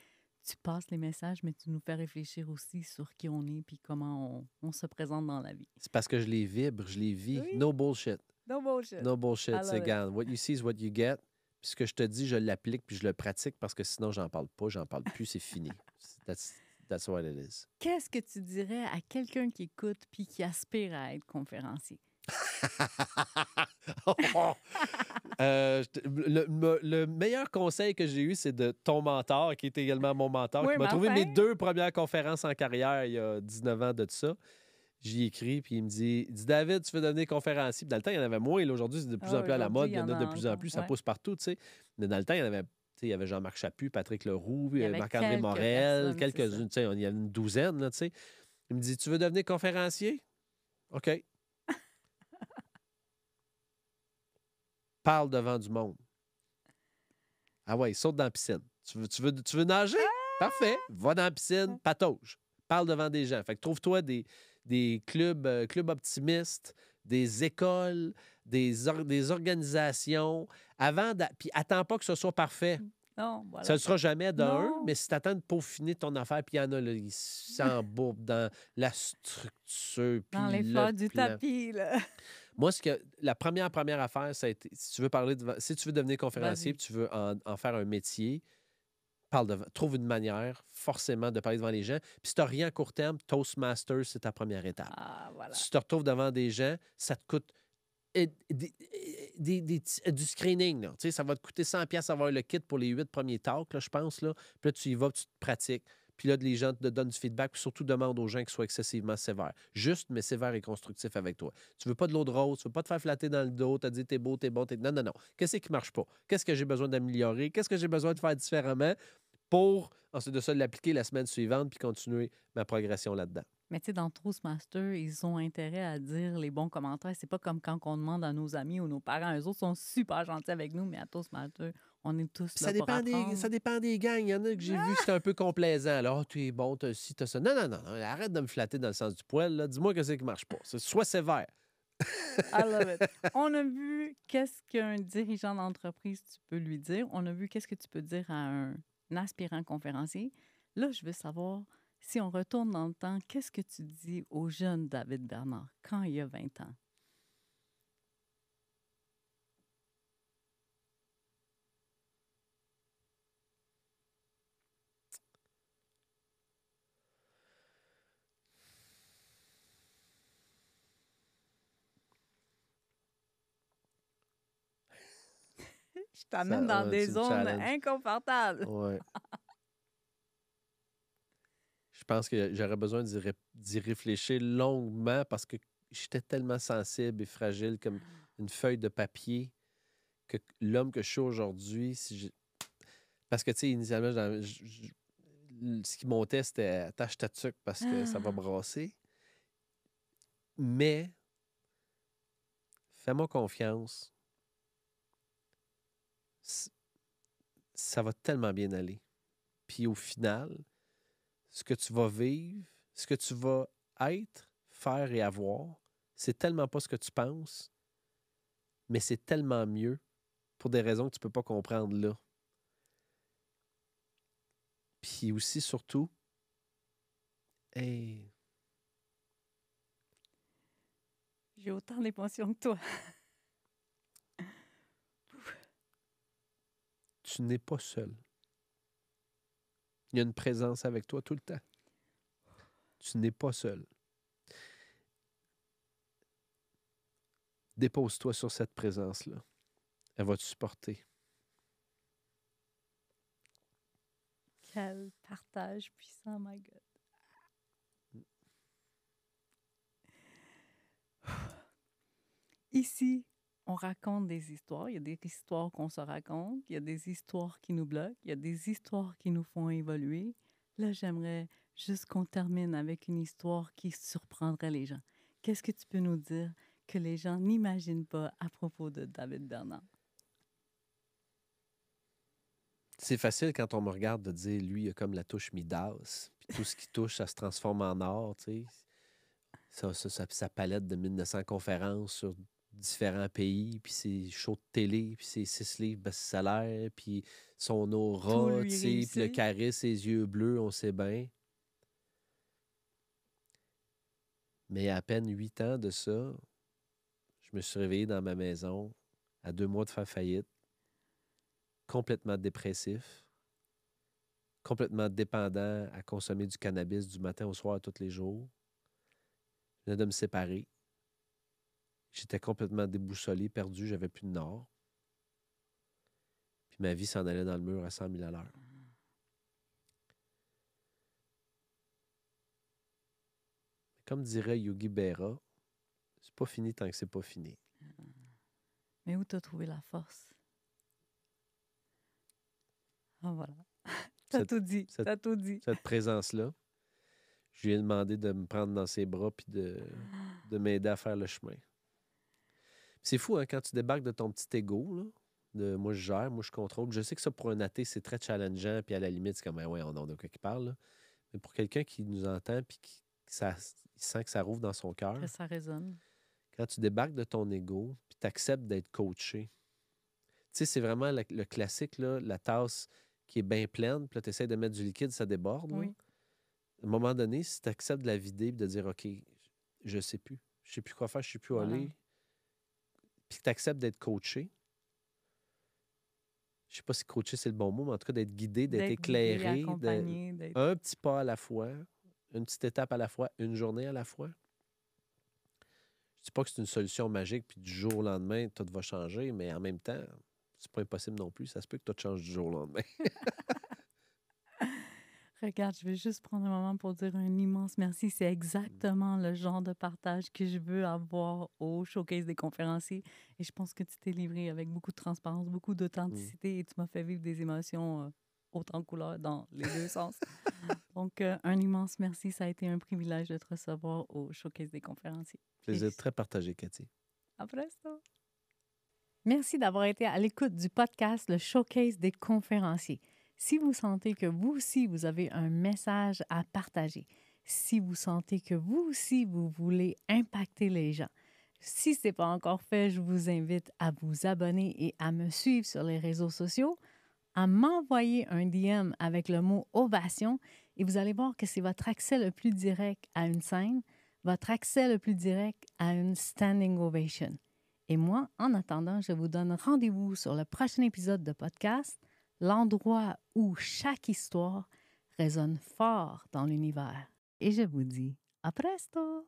Tu passes les messages, mais tu nous fais réfléchir aussi sur qui on est puis comment on se présente dans la vie.
C'est parce que je les vibre, je les vis.
Oui.
No bullshit.
No bullshit.
No bullshit, c'est gone. What you see is what you get. Puis ce que je te dis, je l'applique puis je le pratique, parce que sinon, j'en parle plus, c'est fini. That's what it is.
Qu'est-ce que tu dirais à quelqu'un qui écoute puis qui aspire à être conférencier?
Le meilleur conseil que j'ai eu, c'est de ton mentor, qui est également mon mentor, qui m'a trouvé mes 2 premières conférences en carrière il y a 19 ans de ça. J'y écris, puis il me dit David, tu veux devenir conférencier? Puis dans le temps, il y en avait moins. Aujourd'hui, c'est de plus en plus à la mode. Il y en a de plus en plus. Ça pousse partout, tu sais. Mais dans le temps, il y avait Jean-Marc Chaput, Patrick Leroux, Marc-André Morel, quelques-unes. Il y en a une douzaine, tu sais. Il me dit, tu veux devenir conférencier? OK. Parle devant du monde. Ah ouais, saute dans la piscine. Tu veux nager? Parfait. Va dans la piscine, patauge. Parle devant des gens. Fait que trouve-toi des clubs optimistes, des écoles, des organisations. Puis attends pas que ce soit parfait.
Non, voilà.
Ça ne sera jamais d'un,
Non.
mais si tu attends de peaufiner ton affaire, puis il y en a, là, ils s'embourbent dans la structure, puis
Dans les
le
fleurs du
plan.
tapis, là.
Moi, la première affaire, ça a été, si tu veux si tu veux devenir conférencier,
Vas-y.
puis tu veux en faire un métier, trouve une manière forcément de parler devant les gens. Puis si tu n'as rien à court terme, Toastmasters, c'est ta première étape.
Ah, voilà.
Si tu te retrouves devant des gens, ça te coûte du screening. Là. Tu sais, ça va te coûter 100$ avoir le kit pour les 8 premiers talks, là, je pense. Là. Puis là, tu y vas, puis tu te pratiques. Puis là, les gens te donnent du feedback, puis surtout demande aux gens qui soient excessivement sévères. Juste, mais sévère et constructif avec toi. Tu veux pas de l'eau de rose, tu veux pas te faire flatter dans le dos, t'as dit t'es beau, t'es bon, t'es... Non, non, non. Qu'est-ce qui marche pas? Qu'est-ce que j'ai besoin d'améliorer? Qu'est-ce que j'ai besoin de faire différemment pour, ensuite de ça, l'appliquer la semaine suivante puis continuer ma progression là-dedans?
Mais tu sais, dans Toastmasters, ils ont intérêt à dire les bons commentaires. C'est pas comme quand on demande à nos amis ou nos parents. Eux autres sont super gentils avec nous, mais à Toastmasters, on est tous là pour apprendre.
Ça dépend des gangs. Il y en a que j'ai vu, c'était un peu complaisant. Alors, tu es bon, tu as ci, tu as ça. Non, non, non, non. Arrête de me flatter dans le sens du poil. Là. Dis-moi que c'est qui marche pas. Sois sévère.
I love it. On a vu qu'est-ce qu'un dirigeant d'entreprise, tu peux lui dire. On a vu qu'est-ce que tu peux dire à un aspirant conférencier. Là, je veux savoir, si on retourne dans le temps, qu'est-ce que tu dis au jeune David Bernard quand il a 20 ans? Je t'amène dans des
Tu me
zones
challenges.
inconfortables.
Ouais. Je pense que j'aurais besoin d'y réfléchir longuement parce que j'étais tellement sensible et fragile comme une feuille de papier que l'homme que je suis aujourd'hui, parce que, tu sais, initialement, ce qui montait, c'était attache ta tuque parce que ça va brasser. Mais, fais-moi confiance. Ça va tellement bien aller. Puis au final, ce que tu vas vivre, ce que tu vas être, faire et avoir, c'est tellement pas ce que tu penses, mais c'est tellement mieux pour des raisons que tu peux pas comprendre là. Puis aussi, surtout, hey,
J'ai autant d'émotions que toi.
tu n'es pas seul. Il y a une présence avec toi tout le temps. Tu n'es pas seul. Dépose-toi sur cette présence-là. Elle va te supporter.
Quel partage puissant, my God. Ici, on raconte des histoires. Il y a des histoires qu'on se raconte. Il y a des histoires qui nous bloquent. Il y a des histoires qui nous font évoluer. Là, j'aimerais juste qu'on termine avec une histoire qui surprendrait les gens. Qu'est-ce que tu peux nous dire que les gens n'imaginent pas à propos de David Bernard?
C'est facile quand on me regarde de dire, lui, il a comme la touche Midas. Puis tout ce qui touche, ça se transforme en or, tu sais. Sa palette de 1900 conférences sur différents pays, puis ses shows de télé, puis ses 6 livres best-sellers, puis son
Tout
aura,
lui
tu sais, puis le
réussit.
charisme, ses yeux bleus, on sait bien. Mais à peine 8 ans de ça, je me suis réveillé dans ma maison à 2 mois de faire faillite, complètement dépressif, complètement dépendant à consommer du cannabis du matin au soir tous les jours. Je venais de me séparer. J'étais complètement déboussolé, perdu, j'avais plus de nord. Puis ma vie s'en allait dans le mur à 100 000 à l'heure. Comme dirait Yogi Berra, c'est pas fini tant que c'est pas fini.
Mais où t'as trouvé la force? Ah, voilà. T'as tout dit. T'as tout dit.
Cette présence-là. Je lui ai demandé de me prendre dans ses bras puis de m'aider à faire le chemin. C'est fou, hein, quand tu débarques de ton petit ego, là, de moi je gère, moi je contrôle. Je sais que ça, pour un athée, c'est très challengeant, puis à la limite, c'est comme, ouais, on a quoi qui parle. Là. Mais pour quelqu'un qui nous entend puis il sent que ça rouvre dans son cœur,
Que ça résonne.
quand tu débarques de ton ego puis tu acceptes d'être coaché, tu sais, c'est vraiment le classique, là, la tasse qui est bien pleine, puis là, tu essaies de mettre du liquide, ça déborde. Là.
Oui.
À un moment donné, si tu acceptes de la vider et de dire, OK, je sais plus. Je sais plus quoi faire, je sais plus où
Voilà.
aller. Puis que tu acceptes d'être coaché. Je sais pas si coaché, c'est le bon mot, mais en tout cas, d'être guidé, d'être
guidé,
éclairé,
accompagné, d'être...
un petit pas à la fois, une petite étape à la fois, une journée à la fois. Je dis pas que c'est une solution magique, puis du jour au lendemain, tout va changer, mais en même temps, c'est pas impossible non plus. Ça se peut que tout change du jour au lendemain.
Regarde, je vais juste prendre un moment pour dire un immense merci. C'est exactement le genre de partage que je veux avoir au showcase des conférenciers. Et je pense que tu t'es livré avec beaucoup de transparence, beaucoup d'authenticité et tu m'as fait vivre des émotions autant de couleurs dans les deux sens. Donc, un immense merci. Ça a été un privilège de te recevoir au showcase des conférenciers.
Plaisir très partagé, Cathy.
Après ça. Merci d'avoir été à l'écoute du podcast Le Showcase des conférenciers. Si vous sentez que vous aussi, vous avez un message à partager, si vous sentez que vous aussi, vous voulez impacter les gens, si ce n'est pas encore fait, je vous invite à vous abonner et à me suivre sur les réseaux sociaux, à m'envoyer un DM avec le mot ovation et vous allez voir que c'est votre accès le plus direct à une scène, votre accès le plus direct à une standing ovation. Et moi, en attendant, je vous donne rendez-vous sur le prochain épisode de podcast, l'endroit où chaque histoire résonne fort dans l'univers. Et je vous dis à presto!